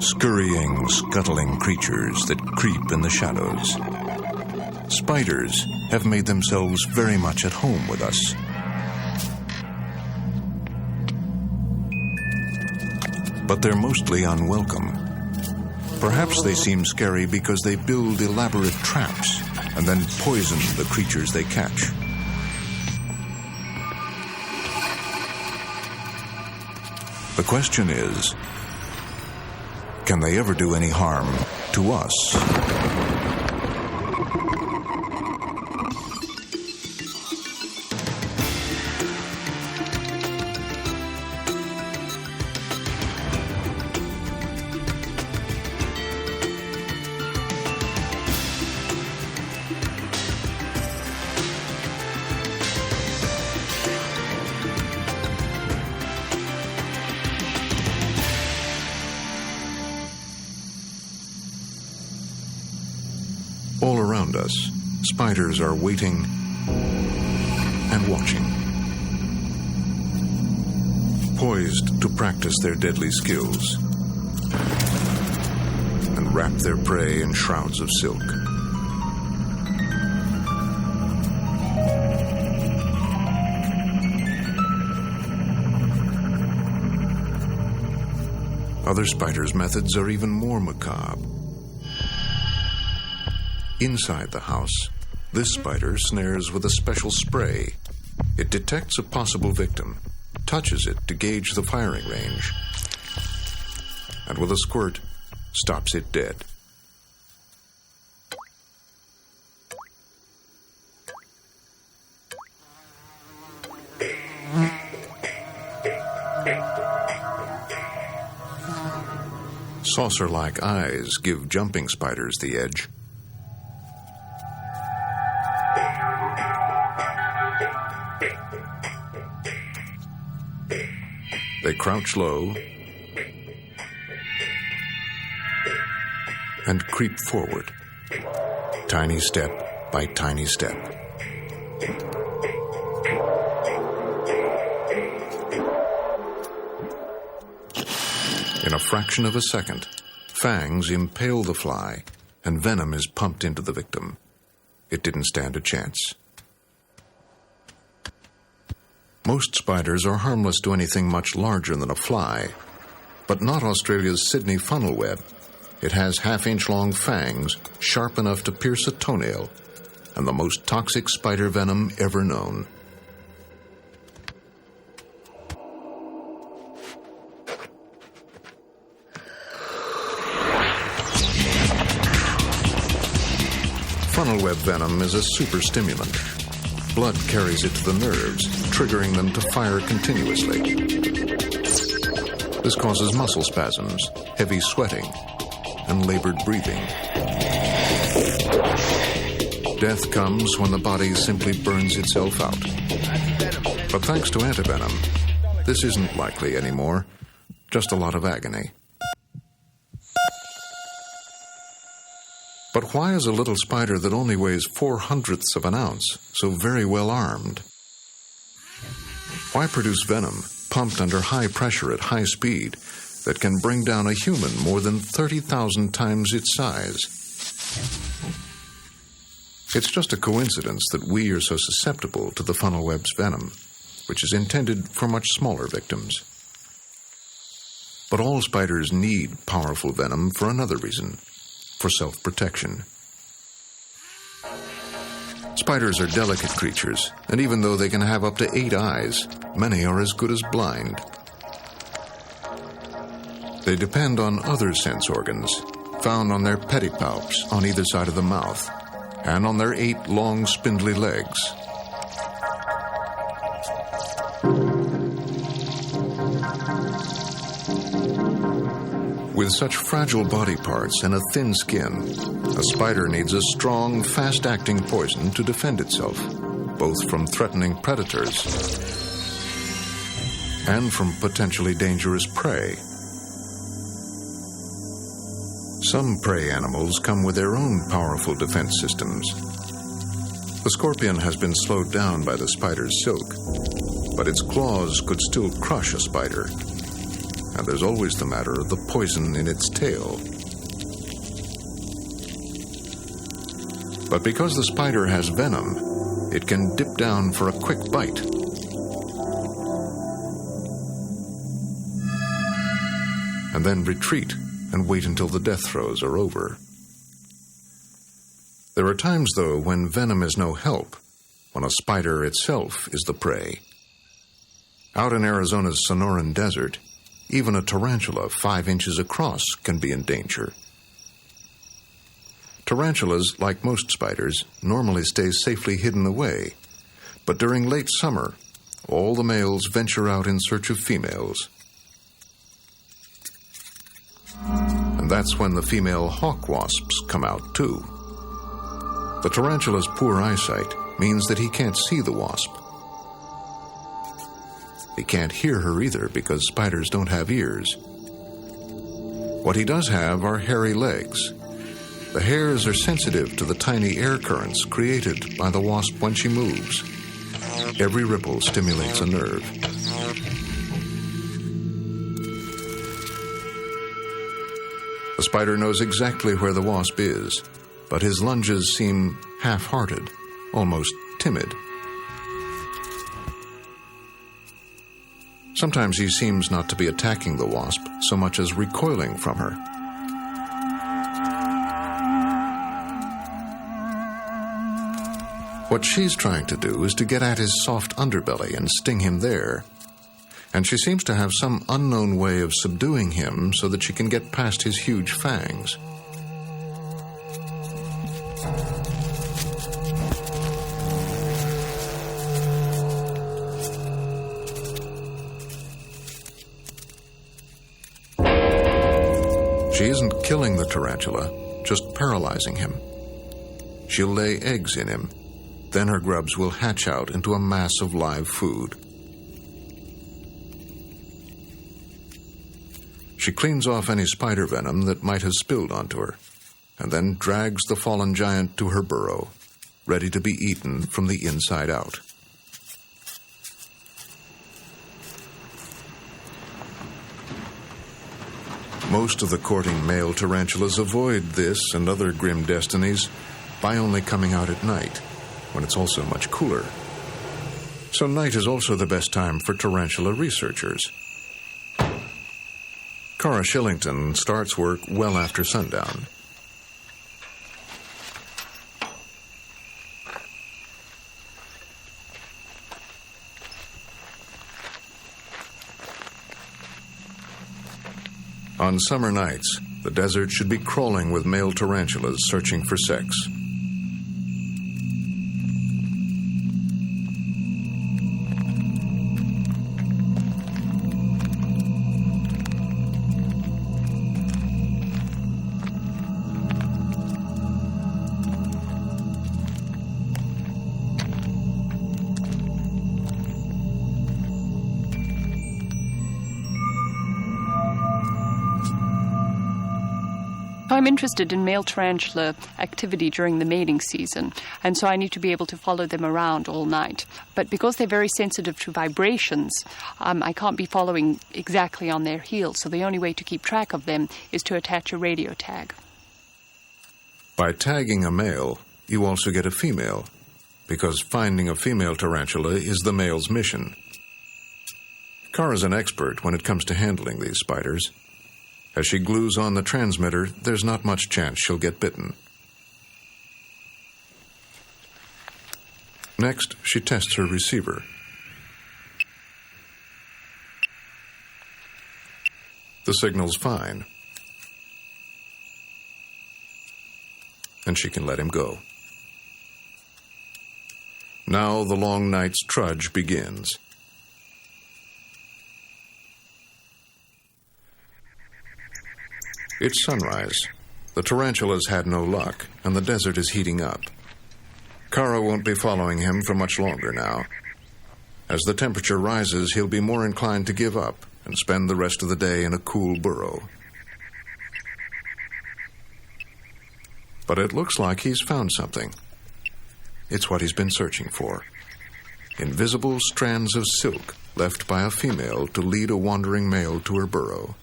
scurrying, scuttling creatures that creep in the shadows. Spiders have made themselves very much at home with us. But they're mostly unwelcome. Perhaps they seem scary because they build elaborate traps and then poison the creatures they catch. The question is, can they ever do any harm to us? All around us, spiders are waiting and watching, poised to practice their deadly skills and wrap their prey in shrouds of silk. Other spiders' methods are even more macabre. Inside the house, this spider snares with a special spray. It detects a possible victim, touches it to gauge the firing range, and with a squirt, stops it dead. Saucer-like eyes give jumping spiders the edge. They crouch low and creep forward, tiny step by tiny step. In a fraction of a second, fangs impale the fly and venom is pumped into the victim. It didn't stand a chance. Most spiders are harmless to anything much larger than a fly, but not Australia's Sydney funnel web. It has half-inch-long fangs, sharp enough to pierce a toenail, and the most toxic spider venom ever known. Funnel web venom is a super stimulant. Blood carries it to the nerves, triggering them to fire continuously. This causes muscle spasms, heavy sweating, and labored breathing. Death comes when the body simply burns itself out. But thanks to antivenom, this isn't likely anymore, just a lot of agony. But why is a little spider that only weighs 0.04 of an ounce so very well armed? Why produce venom pumped under high pressure at high speed that can bring down a human more than 30,000 times its size? It's just a coincidence that we are so susceptible to the funnel web's venom, which is intended for much smaller victims. But all spiders need powerful venom for another reason. For self-protection. Spiders are delicate creatures, and even though they can have up to 8 eyes, many are as good as blind. They depend on other sense organs, found on their pedipalps on either side of the mouth, and on their 8 long spindly legs. With such fragile body parts and a thin skin, a spider needs a strong, fast-acting poison to defend itself, both from threatening predators and from potentially dangerous prey. Some prey animals come with their own powerful defense systems. The scorpion has been slowed down by the spider's silk, but its claws could still crush a spider. and there's always the matter of the poison in its tail. But because the spider has venom, it can dip down for a quick bite. And then retreat and wait until the death throes are over. There are times, though, when venom is no help, when a spider itself is the prey. Out in Arizona's Sonoran Desert, even a tarantula 5 inches across can be in danger. Tarantulas, like most spiders, normally stay safely hidden away, but during late summer, all the males venture out in search of females. And that's when the female hawk wasps come out, too. The tarantula's poor eyesight means that he can't see the wasp. He can't hear her either because spiders don't have ears. What he does have are hairy legs. The hairs are sensitive to the tiny air currents created by the wasp when she moves. Every ripple stimulates a nerve. The spider knows exactly where the wasp is, but his lunges seem half-hearted, almost timid. Sometimes he seems not to be attacking the wasp so much as recoiling from her. What she's trying to do is to get at his soft underbelly and sting him there. And she seems to have some unknown way of subduing him so that she can get past his huge fangs. She isn't killing the tarantula, just paralyzing him. She'll lay eggs in him. Then her grubs will hatch out into a mass of live food. She cleans off any spider venom that might have spilled onto her, and then drags the fallen giant to her burrow, ready to be eaten from the inside out. Most of the courting male tarantulas avoid this and other grim destinies by only coming out at night, when it's also much cooler. So night is also the best time for tarantula researchers. Cara Shillington starts work well after sundown. On summer nights, the desert should be crawling with male tarantulas searching for sex. I'm interested in male tarantula activity during the mating season, and so I need to be able to follow them around all night. But because they're very sensitive to vibrations, I can't be following exactly on their heels, so the only way to keep track of them is to attach a radio tag. By tagging a male, you also get a female, because finding a female tarantula is the male's mission. Cara's an expert when it comes to handling these spiders. As she glues on the transmitter, there's not much chance she'll get bitten. Next, she tests her receiver. The signal's fine. And she can let him go. Now the long night's trudge begins. It's sunrise. The tarantulas had no luck, and the desert is heating up. Cara won't be following him for much longer now. As the temperature rises, he'll be more inclined to give up and spend the rest of the day in a cool burrow. But it looks like he's found something. It's what he's been searching for. invisible strands of silk left by a female to lead a wandering male to her burrow.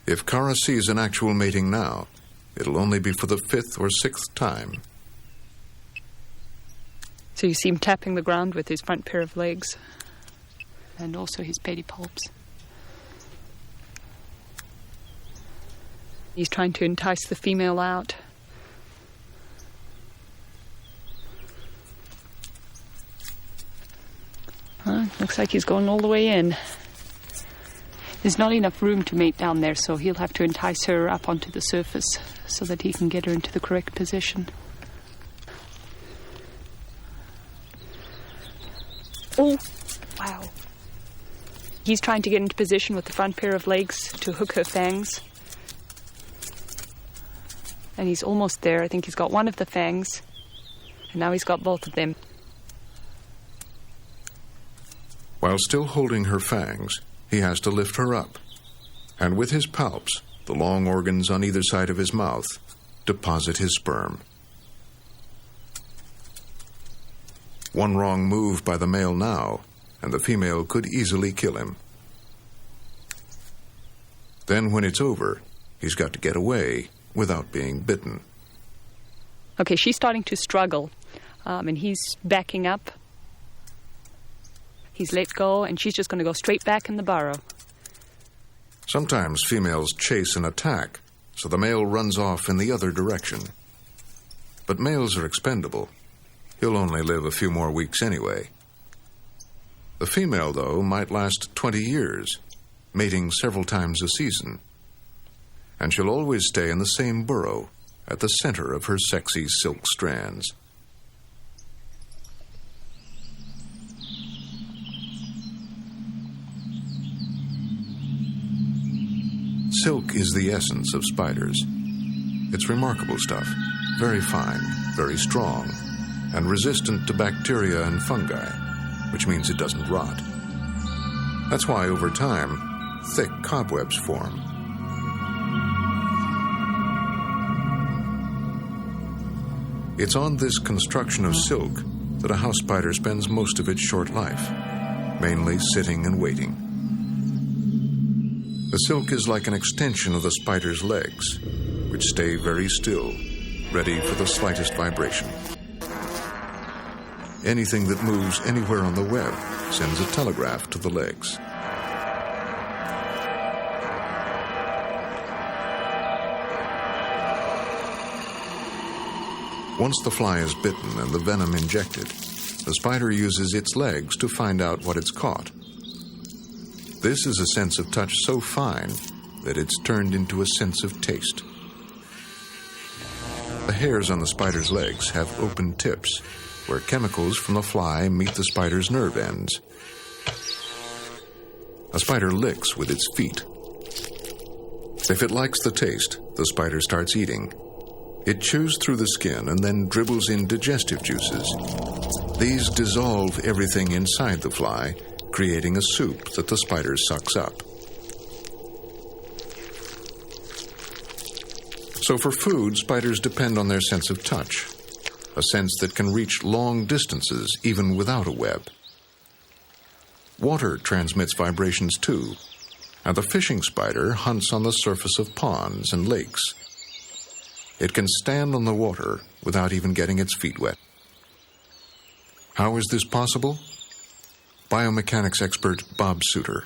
If Kara sees an actual mating now, it'll only be for the 5th or 6th time. So you see him tapping the ground with his front pair of legs and also his pedipalps. He's trying to entice the female out. Looks like he's going all the way in. There's not enough room to mate down there, so he'll have to entice her up onto the surface so that he can get her into the correct position. Oh, wow. He's trying to get into position with the front pair of legs to hook her fangs. And he's almost there. I think he's got one of the fangs. And now he's got both of them. While still holding her fangs, he has to lift her up. And with his palps, the long organs on either side of his mouth, deposit his sperm. One wrong move by the male now, and the female could easily kill him. Then when it's over, he's got to get away without being bitten. Okay, she's starting to struggle, and he's backing up. He's let go, and she's just going to go straight back in the burrow. Sometimes females chase and attack, so the male runs off in the other direction. But males are expendable. He'll only live a few more weeks anyway. The female, though, might last 20 years, mating several times a season. And she'll always stay in the same burrow, at the center of her sexy silk strands. Silk is the essence of spiders. It's remarkable stuff, very fine, very strong, and resistant to bacteria and fungi, which means it doesn't rot. That's why, over time, thick cobwebs form. It's on this construction of silk that a house spider spends most of its short life, mainly sitting and waiting. The silk is like an extension of the spider's legs, which stay very still, ready for the slightest vibration. Anything that moves anywhere on the web sends a telegraph to the legs. Once the fly is bitten and the venom injected, the spider uses its legs to find out what it's caught. This is a sense of touch so fine that it's turned into a sense of taste. The hairs on the spider's legs have open tips, where chemicals from the fly meet the spider's nerve ends. A spider licks with its feet. If it likes the taste, the spider starts eating. It chews through the skin and then dribbles in digestive juices. These dissolve everything inside the fly, creating a soup that the spider sucks up. So for food, spiders depend on their sense of touch, a sense that can reach long distances even without a web. Water transmits vibrations too, and the fishing spider hunts on the surface of ponds and lakes. It can stand on the water without even getting its feet wet. How is this possible? Biomechanics expert Bob Suter.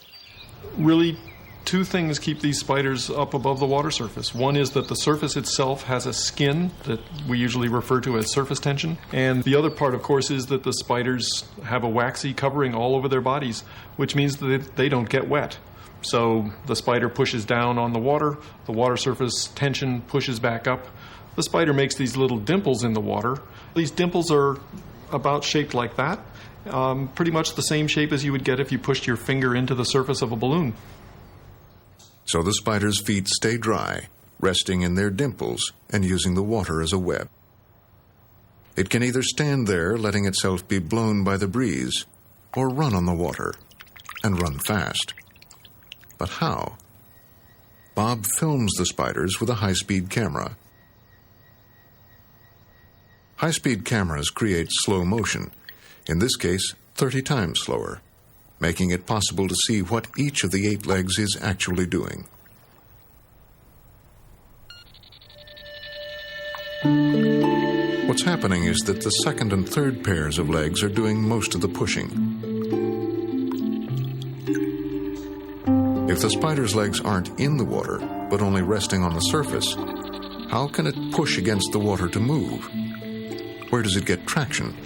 Really, two things keep these spiders up above the water surface. One is that the surface itself has a skin that we usually refer to as surface tension. And the other part, of course, is that the spiders have a waxy covering all over their bodies, which means that they don't get wet. So the spider pushes down on the water surface tension pushes back up. The spider makes these little dimples in the water. These dimples are about shaped like that, pretty much the same shape as you would get if you pushed your finger into the surface of a balloon. So the spider's feet stay dry, resting in their dimples and using the water as a web. It can either stand there, letting itself be blown by the breeze, or run on the water, and run fast. But how? Bob films the spiders with a high-speed camera. High-speed cameras create slow motion, in this case, 30 times slower, making it possible to see what each of the 8 legs is actually doing. What's happening is that the second and third pairs of legs are doing most of the pushing. If the spider's legs aren't in the water, but only resting on the surface, how can it push against the water to move? Where does it get traction?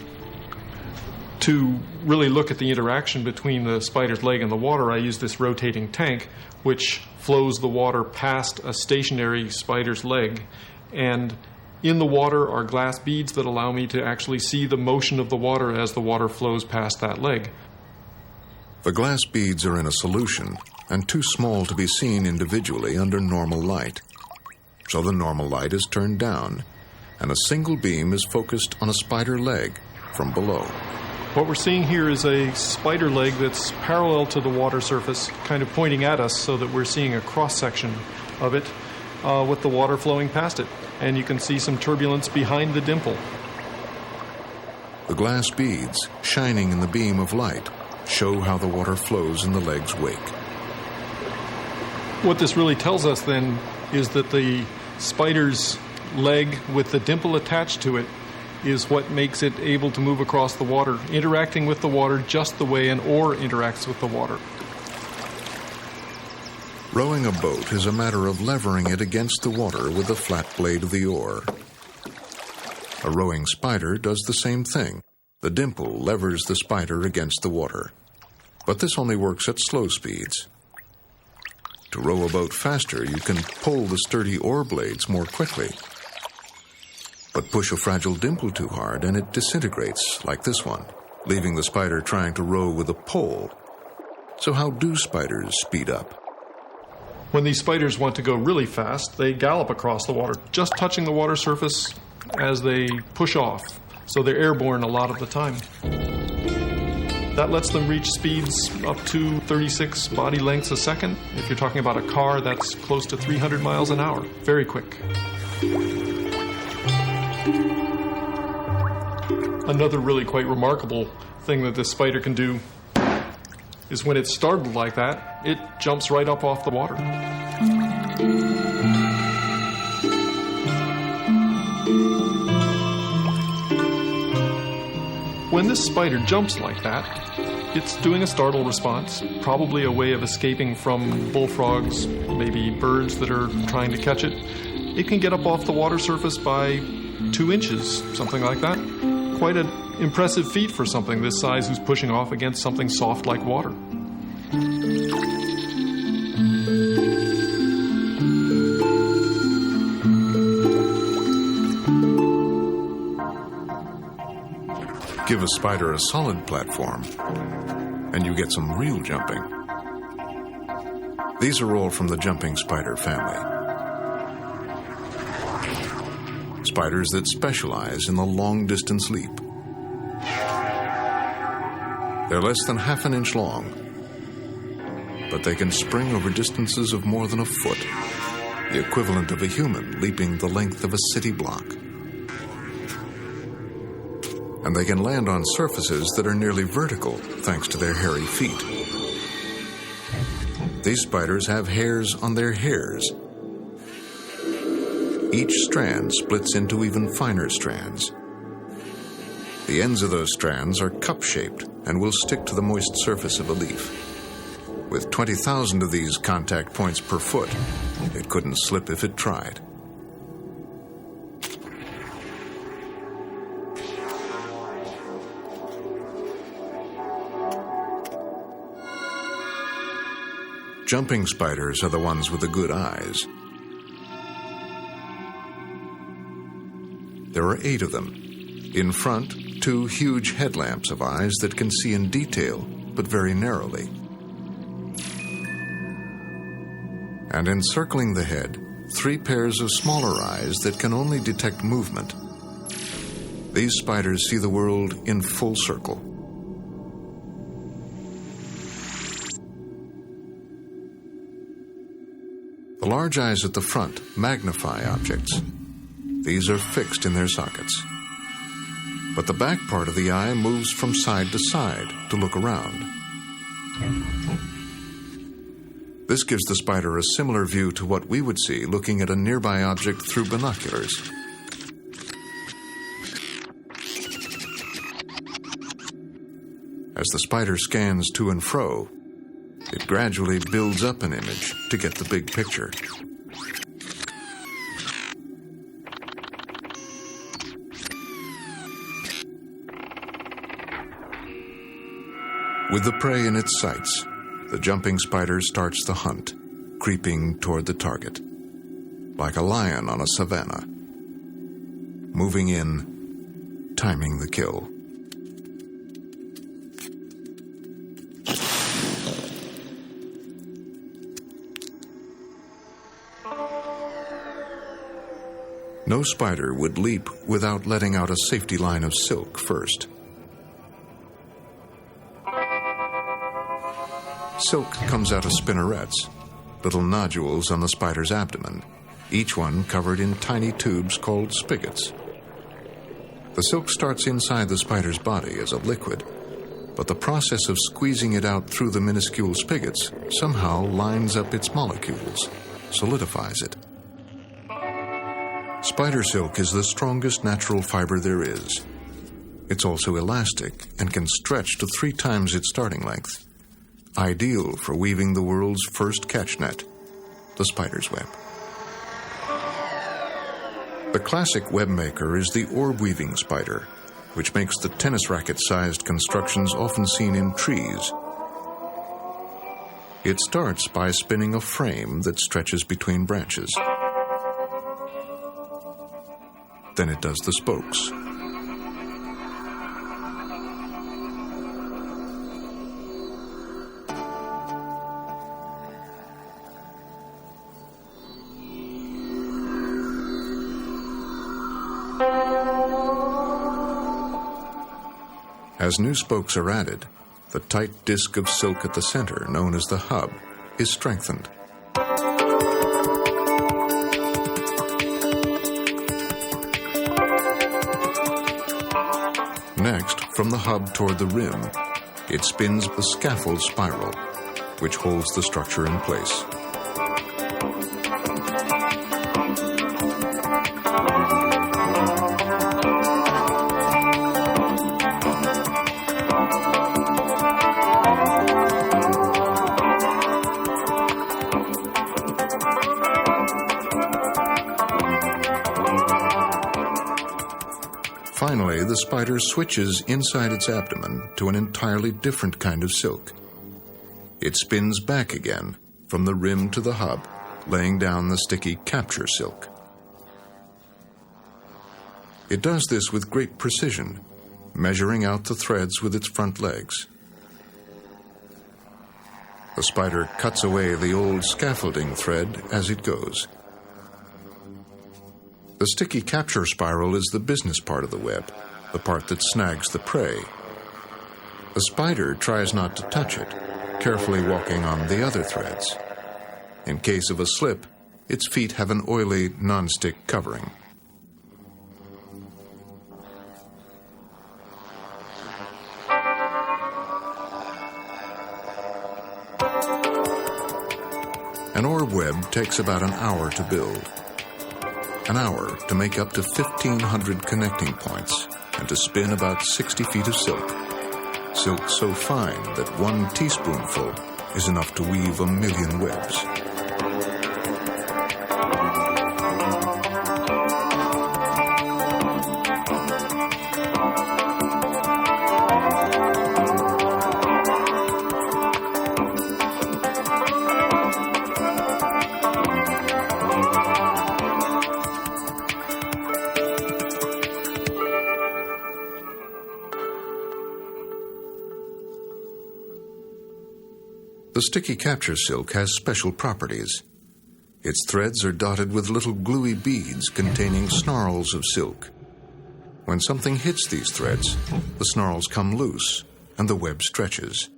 To really look at the interaction between the spider's leg and the water, I use this rotating tank, which flows the water past a stationary spider's leg. And in the water are glass beads that allow me to actually see the motion of the water as the water flows past that leg. The glass beads are in a solution and too small to be seen individually under normal light. So the normal light is turned down, and a single beam is focused on a spider leg from below. What we're seeing here is a spider leg that's parallel to the water surface, kind of pointing at us so that we're seeing a cross-section of it with the water flowing past it. And you can see some turbulence behind the dimple. The glass beads, shining in the beam of light, show how the water flows in the leg's wake. What this really tells us then is that the spider's leg with the dimple attached to it is what makes it able to move across the water, interacting with the water just the way an oar interacts with the water. Rowing a boat is a matter of levering it against the water with the flat blade of the oar. A rowing spider does the same thing. The dimple levers the spider against the water. But this only works at slow speeds. To row a boat faster, you can pull the sturdy oar blades more quickly. But push a fragile dimple too hard and it disintegrates, like this one, leaving the spider trying to row with a pole. So how do spiders speed up? When these spiders want to go really fast, they gallop across the water, just touching the water surface as they push off. So they're airborne a lot of the time. That lets them reach speeds up to 36 body lengths a second. If you're talking about a car, that's close to 300 miles an hour. Very quick. Another really quite remarkable thing that this spider can do is when it's startled like that, it jumps right up off the water. When this spider jumps like that, it's doing a startle response, probably a way of escaping from bullfrogs, maybe birds that are trying to catch it. It can get up off the water surface by 2 inches, something like that. Quite an impressive feat for something this size who's pushing off against something soft like water. Give a spider a solid platform, and you get some real jumping. These are all from the jumping spider family. Spiders that specialize in the long-distance leap. They're less than half an inch long, but they can spring over distances of more than a foot, the equivalent of a human leaping the length of a city block. And they can land on surfaces that are nearly vertical thanks to their hairy feet. These spiders have hairs on their hairs. Each strand splits into even finer strands. The ends of those strands are cup-shaped and will stick to the moist surface of a leaf. With 20,000 of these contact points per foot, it couldn't slip if it tried. Jumping spiders are the ones with the good eyes. There are 8 of them. In front, 2 huge headlamps of eyes that can see in detail, but very narrowly. And encircling the head, 3 pairs of smaller eyes that can only detect movement. These spiders see the world in full circle. The large eyes at the front magnify objects. These are fixed in their sockets. But the back part of the eye moves from side to side to look around. This gives the spider a similar view to what we would see looking at a nearby object through binoculars. As the spider scans to and fro, it gradually builds up an image to get the big picture. With the prey in its sights, the jumping spider starts the hunt, creeping toward the target, like a lion on a savanna, moving in, timing the kill. No spider would leap without letting out a safety line of silk first. Silk comes out of spinnerets, little nodules on the spider's abdomen, each one covered in tiny tubes called spigots. The silk starts inside the spider's body as a liquid, but the process of squeezing it out through the minuscule spigots somehow lines up its molecules, solidifies it. Spider silk is the strongest natural fiber there is. It's also elastic and can stretch to 3 times its starting length. Ideal for weaving the world's first catch net, the spider's web. The classic web maker is the orb-weaving spider, which makes the tennis racket-sized constructions often seen in trees. It starts by spinning a frame that stretches between branches. Then it does the spokes. As new spokes are added, the tight disc of silk at the center, known as the hub, is strengthened. Next, from the hub toward the rim, it spins the scaffold spiral, which holds the structure in place. Finally, the spider switches inside its abdomen to an entirely different kind of silk. It spins back again from the rim to the hub, laying down the sticky capture silk. It does this with great precision, measuring out the threads with its front legs. The spider cuts away the old scaffolding thread as it goes. The sticky capture spiral is the business part of the web, the part that snags the prey. The spider tries not to touch it, carefully walking on the other threads. In case of a slip, its feet have an oily, non-stick covering. An orb web takes about an hour to build. An hour to make up to 1,500 connecting points and to spin about 60 feet of silk. Silk so fine that 1 teaspoonful is enough to weave 1,000,000 webs. The sticky capture silk has special properties. Its threads are dotted with little gluey beads containing snarls of silk. When something hits these threads, the snarls come loose and the web stretches.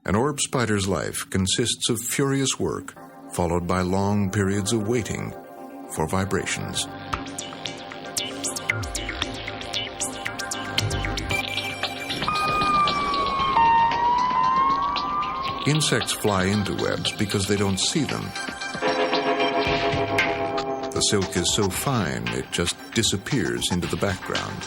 An orb spider's life consists of furious work, followed by long periods of waiting for vibrations. Insects fly into webs because they don't see them. The silk is so fine, it just disappears into the background.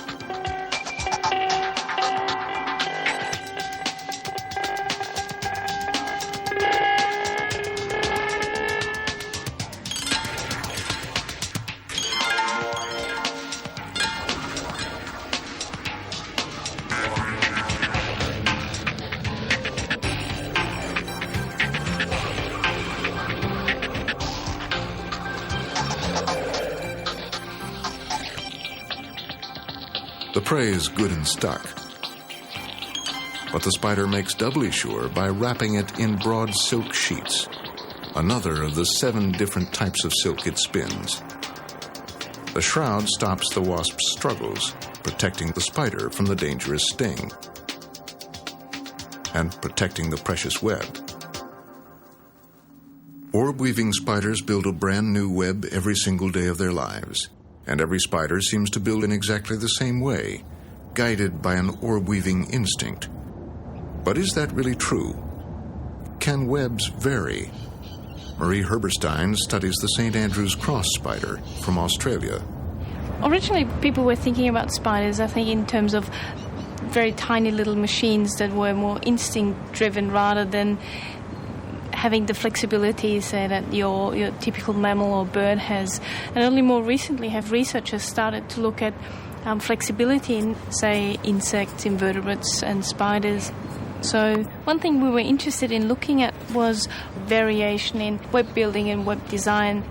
The prey is good and stuck, but the spider makes doubly sure by wrapping it in broad silk sheets, another of the 7 different types of silk it spins. The shroud stops the wasp's struggles, protecting the spider from the dangerous sting and protecting the precious web. Orb-weaving spiders build a brand new web every single day of their lives. And every spider seems to build in exactly the same way, guided by an orb-weaving instinct. But is that really true? Can webs vary? Marie Herberstein studies the St. Andrew's cross spider from Australia. Originally, people were thinking about spiders, I think, in terms of very tiny little machines that were more instinct-driven rather than having the flexibility, say, that your typical mammal or bird has. And only more recently have researchers started to look at flexibility in, say, insects, invertebrates and spiders. So one thing we were interested in looking at was variation in web building and web design.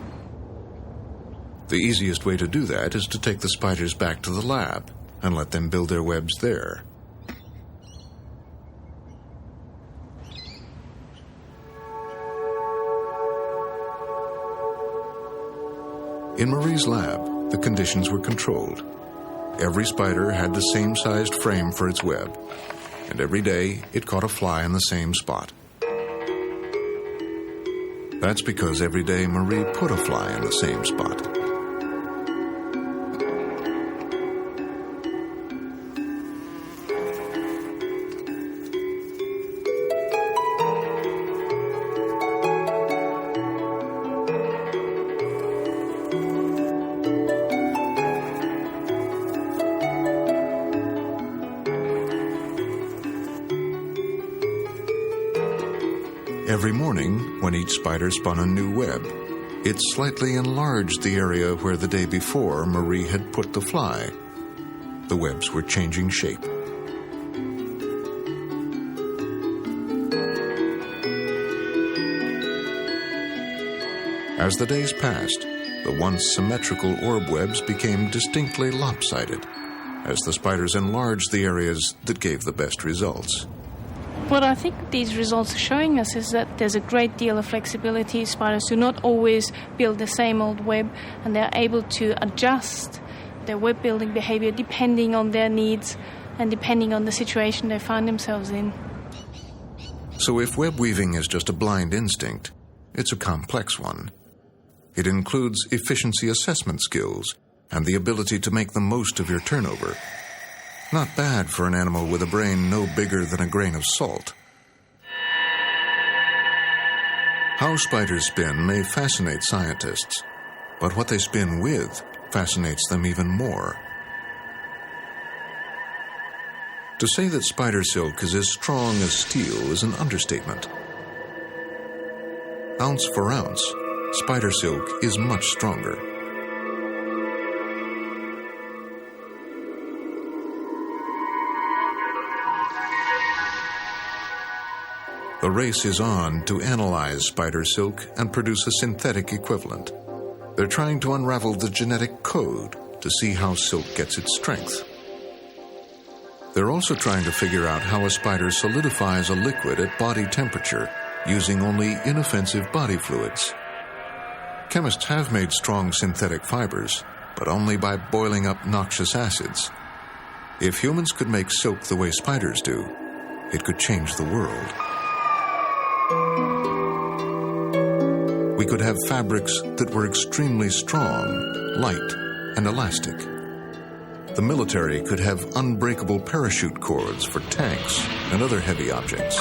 The easiest way to do that is to take the spiders back to the lab and let them build their webs there. In Marie's lab, the conditions were controlled. Every spider had the same sized frame for its web, and every day it caught a fly in the same spot. That's because every day Marie put a fly in the same spot. Every morning, when each spider spun a new web, it slightly enlarged the area where the day before Marie had put the fly. The webs were changing shape. As the days passed, the once symmetrical orb webs became distinctly lopsided as the spiders enlarged the areas that gave the best results. What I think these results are showing us is that there's a great deal of flexibility. Spiders do not always build the same old web, and they're able to adjust their web building behavior depending on their needs and depending on the situation they find themselves in. So if web weaving is just a blind instinct, it's a complex one. It includes efficiency assessment skills and the ability to make the most of your turnover. Not bad for an animal with a brain no bigger than a grain of salt. How spiders spin may fascinate scientists, but what they spin with fascinates them even more. To say that spider silk is as strong as steel is an understatement. Ounce for ounce, spider silk is much stronger. The race is on to analyze spider silk and produce a synthetic equivalent. They're trying to unravel the genetic code to see how silk gets its strength. They're also trying to figure out how a spider solidifies a liquid at body temperature using only inoffensive body fluids. Chemists have made strong synthetic fibers, but only by boiling up noxious acids. If humans could make silk the way spiders do, it could change the world. We could have fabrics that were extremely strong, light, and elastic. The military could have unbreakable parachute cords for tanks and other heavy objects.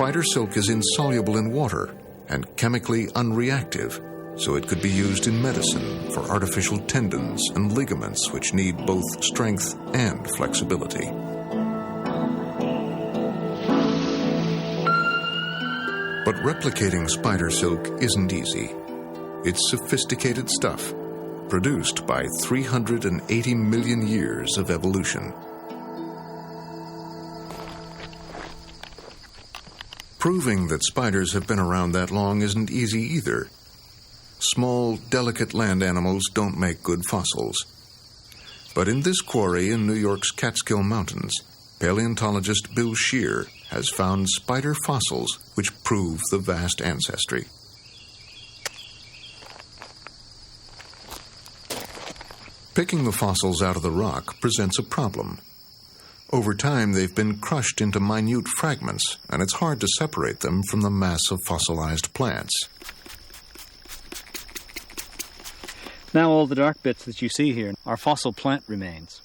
Spider silk is insoluble in water and chemically unreactive, so it could be used in medicine for artificial tendons and ligaments which need both strength and flexibility. But replicating spider silk isn't easy. It's sophisticated stuff, produced by 380 million years of evolution. Proving that spiders have been around that long isn't easy either. Small, delicate land animals don't make good fossils. But in this quarry in New York's Catskill Mountains, paleontologist Bill Shear has found spider fossils which prove the vast ancestry. Picking the fossils out of the rock presents a problem. Over time, they've been crushed into minute fragments, and it's hard to separate them from the mass of fossilized plants. Now all the dark bits that you see here are fossil plant remains.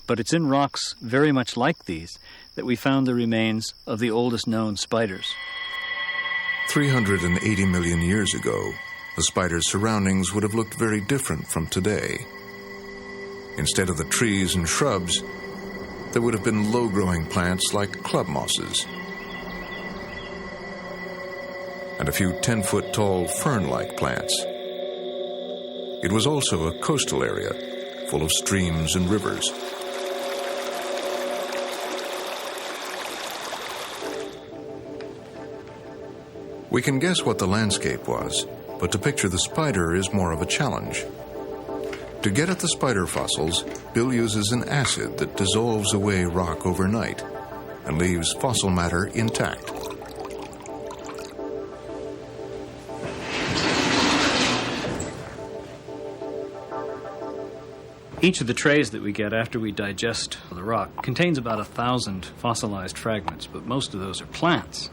But it's in rocks very much like these that we found the remains of the oldest known spiders. 380 million years ago, the spider's surroundings would have looked very different from today. Instead of the trees and shrubs, there would have been low-growing plants like club mosses, and a few 10-foot-tall fern-like plants. It was also a coastal area, full of streams and rivers. We can guess what the landscape was, but to picture the spider is more of a challenge. To get at the spider fossils, Bill uses an acid that dissolves away rock overnight and leaves fossil matter intact. Each of the trays that we get after we digest the rock contains about 1,000 fossilized fragments, but most of those are plants.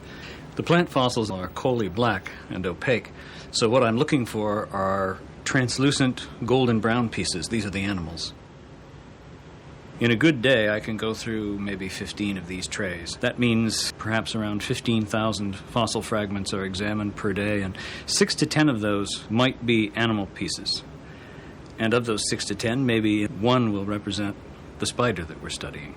The plant fossils are coaly black and opaque, so what I'm looking for are translucent golden brown pieces. These are the animals. In a good day, I can go through maybe 15 of these trays. That means perhaps around 15,000 fossil fragments are examined per day, and 6 to 10 of those might be animal pieces. And of those 6 to 10, maybe one will represent the spider that we're studying.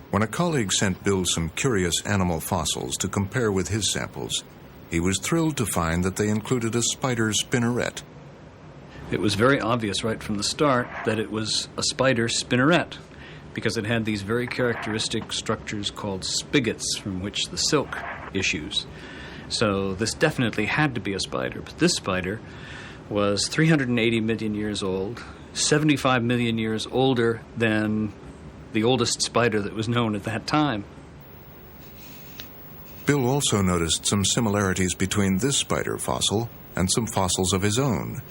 When a colleague sent Bill some curious animal fossils to compare with his samples, he was thrilled to find that they included a spider spinneret. It was very obvious right from the start that it was a spider spinneret, because it had these very characteristic structures called spigots from which the silk issues. So this definitely had to be a spider, but this spider was 380 million years old, 75 million years older than the oldest spider that was known at that time. Bill also noticed some similarities between this spider fossil and some fossils of his own,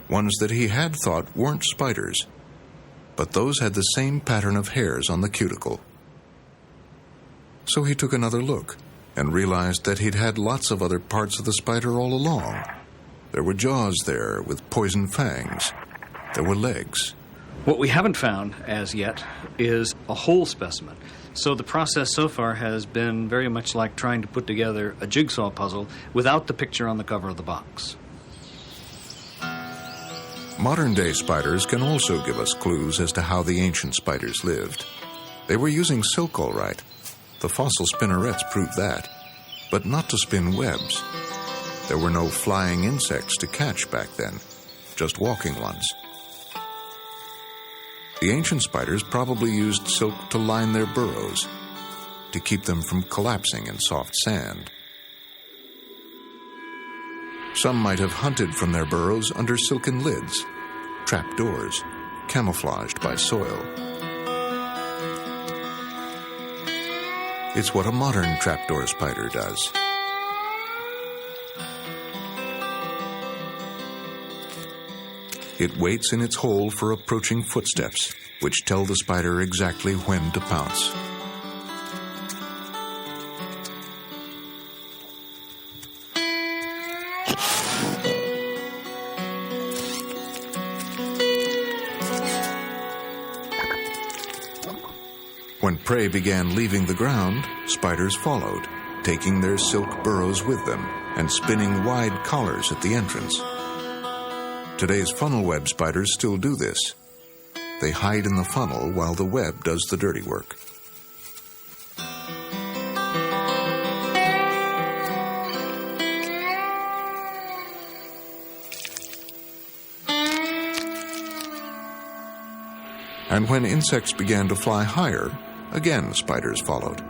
ones that he had thought weren't spiders, but those had the same pattern of hairs on the cuticle. So he took another look and realized that he'd had lots of other parts of the spider all along. There were jaws there with poison fangs. There were legs. What we haven't found as yet is a whole specimen. So the process so far has been very much like trying to put together a jigsaw puzzle without the picture on the cover of the box. Modern-day spiders can also give us clues as to how the ancient spiders lived. They were using silk all right. The fossil spinnerets prove that, but not to spin webs. There were no flying insects to catch back then, just walking ones. The ancient spiders probably used silk to line their burrows, to keep them from collapsing in soft sand. Some might have hunted from their burrows under silken lids, trapdoors, camouflaged by soil. It's what a modern trapdoor spider does. It waits in its hole for approaching footsteps, which tell the spider exactly when to pounce. When prey began leaving the ground, spiders followed, taking their silk burrows with them and spinning wide collars at the entrance. Today's funnel web spiders still do this. They hide in the funnel while the web does the dirty work. And when insects began to fly higher, again spiders followed.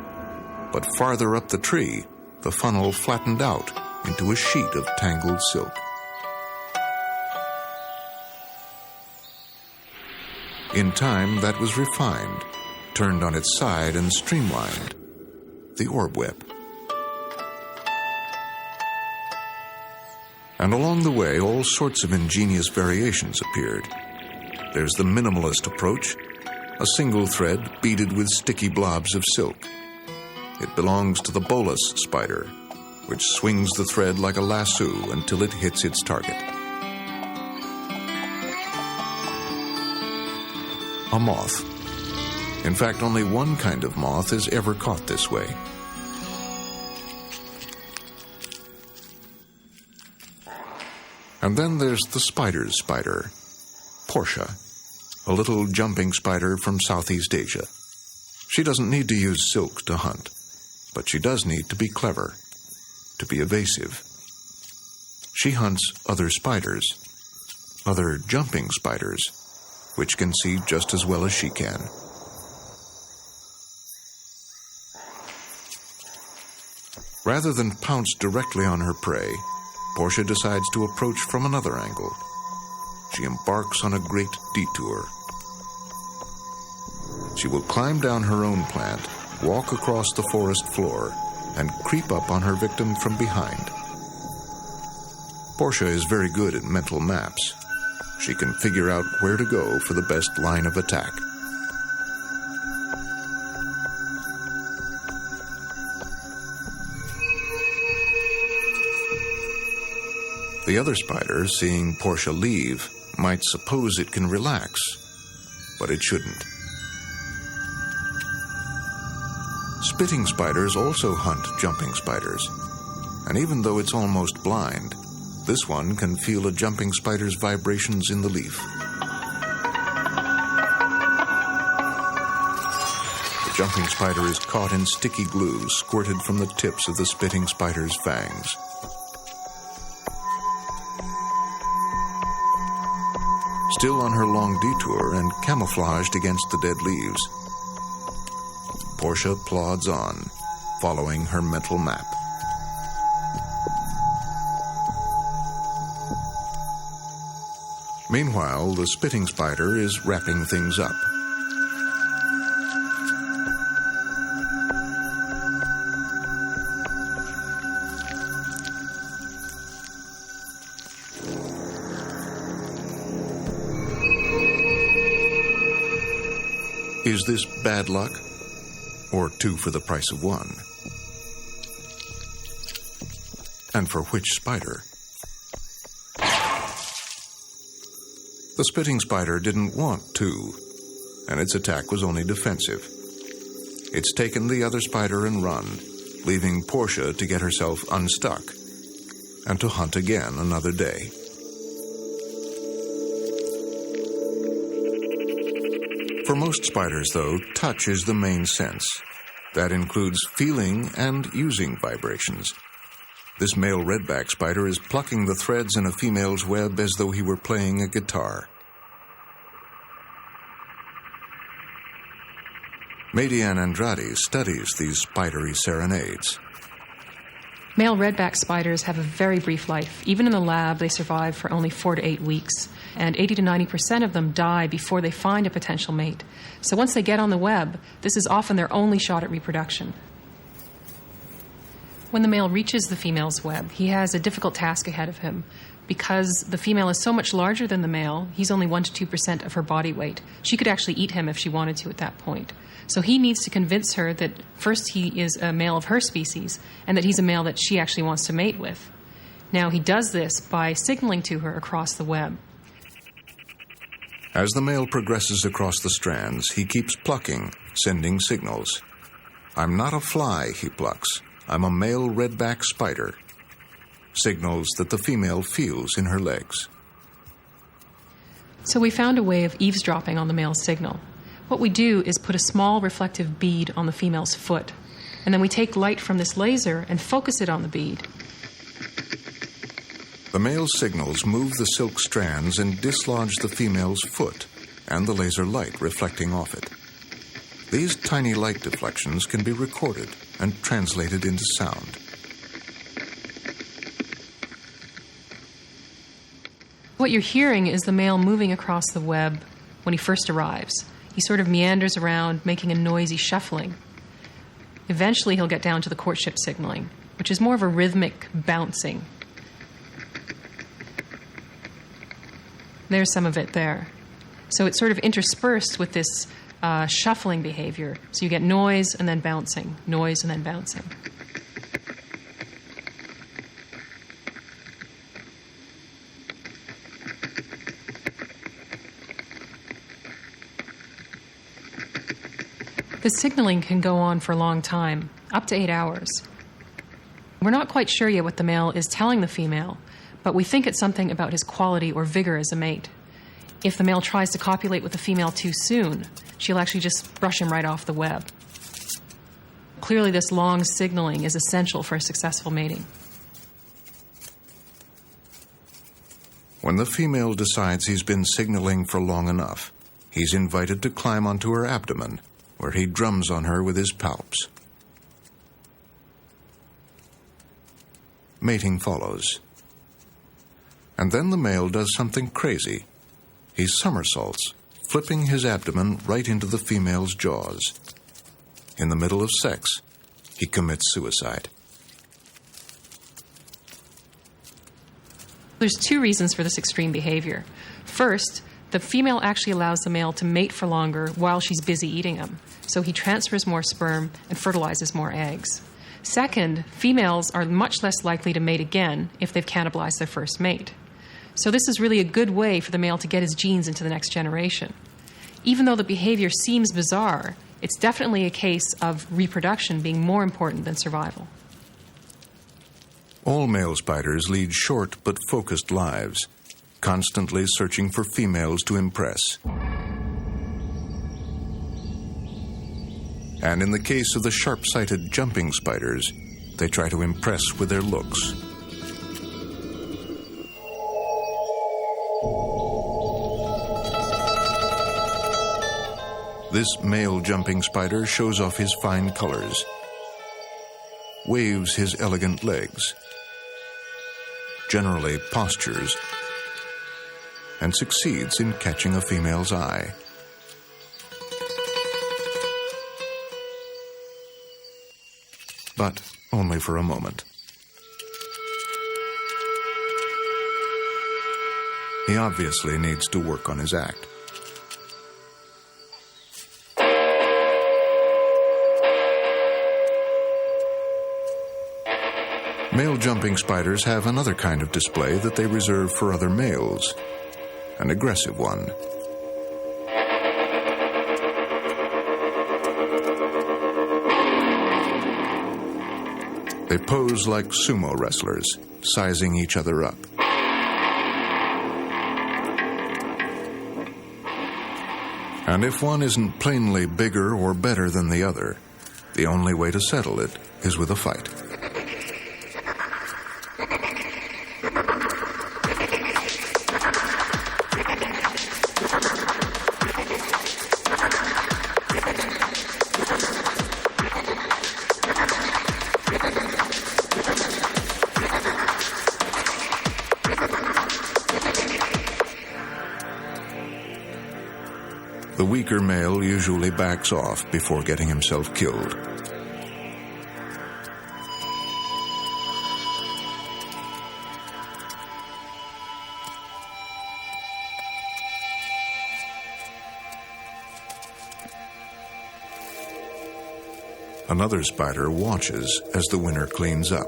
But farther up the tree, the funnel flattened out into a sheet of tangled silk. In time, that was refined, turned on its side and streamlined. The orb web. And along the way, all sorts of ingenious variations appeared. There's the minimalist approach, a single thread beaded with sticky blobs of silk. It belongs to the bolus spider, which swings the thread like a lasso until it hits its target. A moth. In fact, only one kind of moth is ever caught this way. And then there's the spider's spider, Portia, a little jumping spider from Southeast Asia. She doesn't need to use silk to hunt, but she does need to be clever, to be evasive. She hunts other spiders, other jumping spiders, which can see just as well as she can. Rather than pounce directly on her prey, Portia decides to approach from another angle. She embarks on a great detour. She will climb down her own plant, walk across the forest floor, and creep up on her victim from behind. Portia is very good at mental maps. She can figure out where to go for the best line of attack. The other spider, seeing Portia leave, might suppose it can relax, but it shouldn't. Spitting spiders also hunt jumping spiders, and even though it's almost blind, this one can feel a jumping spider's vibrations in the leaf. The jumping spider is caught in sticky glue squirted from the tips of the spitting spider's fangs. Still on her long detour and camouflaged against the dead leaves, Portia plods on, following her mental map. Meanwhile, the spitting spider is wrapping things up. Is this bad luck? Or two for the price of one? And for which spider? The spitting spider didn't want two, and its attack was only defensive. It's taken the other spider and run, leaving Portia to get herself unstuck and to hunt again another day. For most spiders, though, touch is the main sense. That includes feeling and using vibrations. This male redback spider is plucking the threads in a female's web as though he were playing a guitar. Madian Andrade studies these spidery serenades. Male redback spiders have a very brief life. Even in the lab, they survive for only 4 to 8 weeks, and 80 to 90% of them die before they find a potential mate. So once they get on the web, this is often their only shot at reproduction. When the male reaches the female's web, he has a difficult task ahead of him. Because the female is so much larger than the male, he's only 1 to 2% of her body weight. She could actually eat him if she wanted to at that point. So he needs to convince her that first he is a male of her species and that he's a male that she actually wants to mate with. Now he does this by signaling to her across the web. As the male progresses across the strands, he keeps plucking, sending signals. I'm not a fly, he plucks. I'm a male redback spider, signals that the female feels in her legs. So we found a way of eavesdropping on the male's signal. What we do is put a small reflective bead on the female's foot, and then we take light from this laser and focus it on the bead. The male's signals move the silk strands and dislodge the female's foot and the laser light reflecting off it. These tiny light deflections can be recorded and translated into sound. What you're hearing is the male moving across the web when he first arrives. He sort of meanders around, making a noisy shuffling. Eventually he'll get down to the courtship signaling, which is more of a rhythmic bouncing. There's some of it there. So it's sort of interspersed with this shuffling behavior. So you get noise and then bouncing, noise and then bouncing. The signaling can go on for a long time, up to 8 hours. We're not quite sure yet what the male is telling the female, but we think it's something about his quality or vigor as a mate. If the male tries to copulate with the female too soon, she'll actually just brush him right off the web. Clearly, this long signaling is essential for a successful mating. When the female decides he's been signaling for long enough, he's invited to climb onto her abdomen, where he drums on her with his palps. Mating follows. And then the male does something crazy. He somersaults, flipping his abdomen right into the female's jaws. In the middle of sex, he commits suicide. There's 2 reasons for this extreme behavior. First, the female actually allows the male to mate for longer while she's busy eating him. So he transfers more sperm and fertilizes more eggs. Second, females are much less likely to mate again if they've cannibalized their first mate. So this is really a good way for the male to get his genes into the next generation. Even though the behavior seems bizarre, it's definitely a case of reproduction being more important than survival. All male spiders lead short but focused lives, constantly searching for females to impress. And in the case of the sharp-sighted jumping spiders, they try to impress with their looks. This male jumping spider shows off his fine colors, waves his elegant legs, generally postures, and succeeds in catching a female's eye. But only for a moment. He obviously needs to work on his act. Male jumping spiders have another kind of display that they reserve for other males, an aggressive one. They pose like sumo wrestlers, sizing each other up. And if one isn't plainly bigger or better than the other, the only way to settle it is with a fight. The weaker male usually backs off before getting himself killed. Another spider watches as the winner cleans up.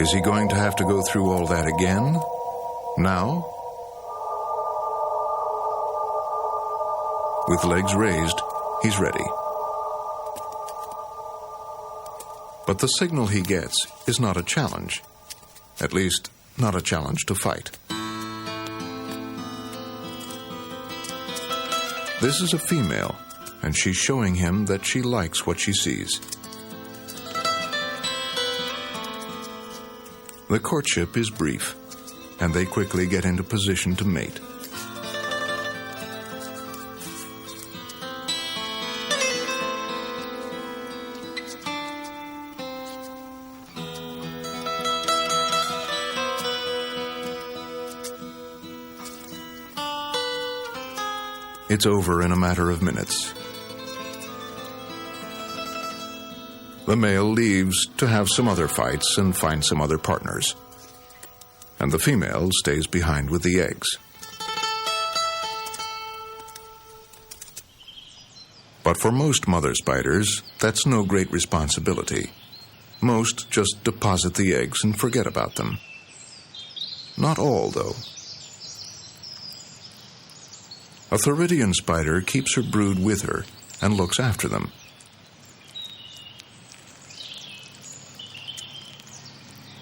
Is he going to have to go through all that again? Now? With legs raised, he's ready. But the signal he gets is not a challenge. At least, not a challenge to fight. This is a female, and she's showing him that she likes what she sees. The courtship is brief, and they quickly get into position to mate. It's over in a matter of minutes. The male leaves to have some other fights and find some other partners. And the female stays behind with the eggs. But for most mother spiders, that's no great responsibility. Most just deposit the eggs and forget about them. Not all, though. A Theridian spider keeps her brood with her and looks after them.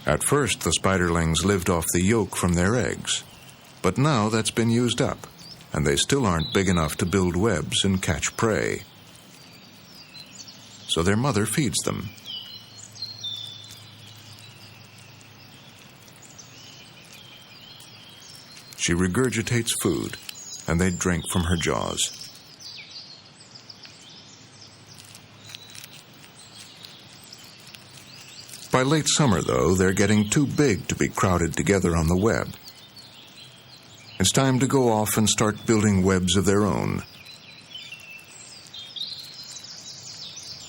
At first, the spiderlings lived off the yolk from their eggs, but now that's been used up, and they still aren't big enough to build webs and catch prey. So their mother feeds them. She regurgitates food, and they drink from her jaws. By late summer, though, they're getting too big to be crowded together on the web. It's time to go off and start building webs of their own.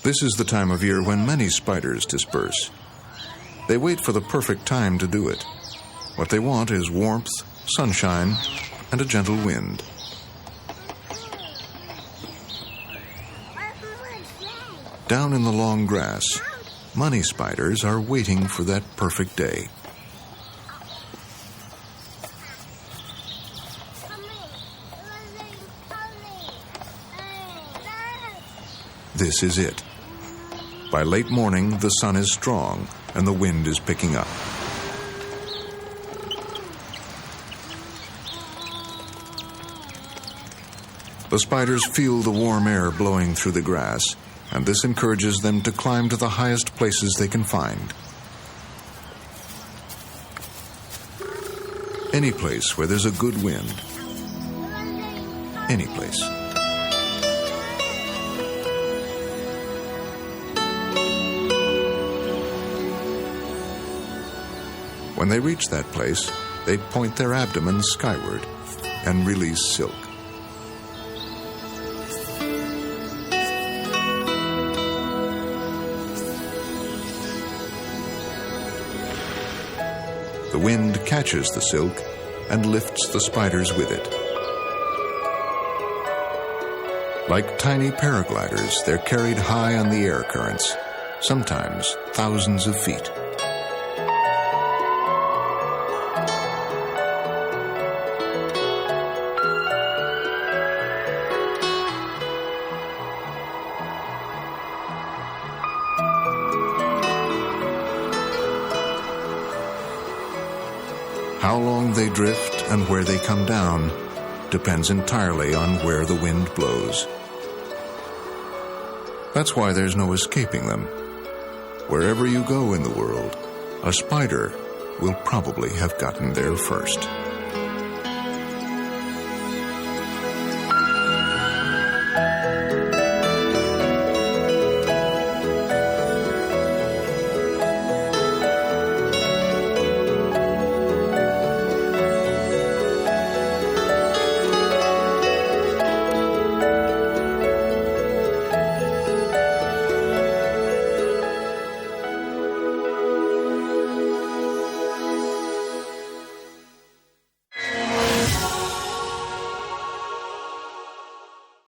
This is the time of year when many spiders disperse. They wait for the perfect time to do it. What they want is warmth, sunshine, and a gentle wind. Down in the long grass, money spiders are waiting for that perfect day. This is it. By late morning, the sun is strong and the wind is picking up. The spiders feel the warm air blowing through the grass, and this encourages them to climb to the highest places they can find. Any place where there's a good wind. Any place. When they reach that place, they point their abdomen skyward and release silk. The wind catches the silk and lifts the spiders with it. Like tiny paragliders, they're carried high on the air currents, sometimes thousands of feet. How long they drift and where they come down depends entirely on where the wind blows. That's why there's no escaping them. Wherever you go in the world, a spider will probably have gotten there first.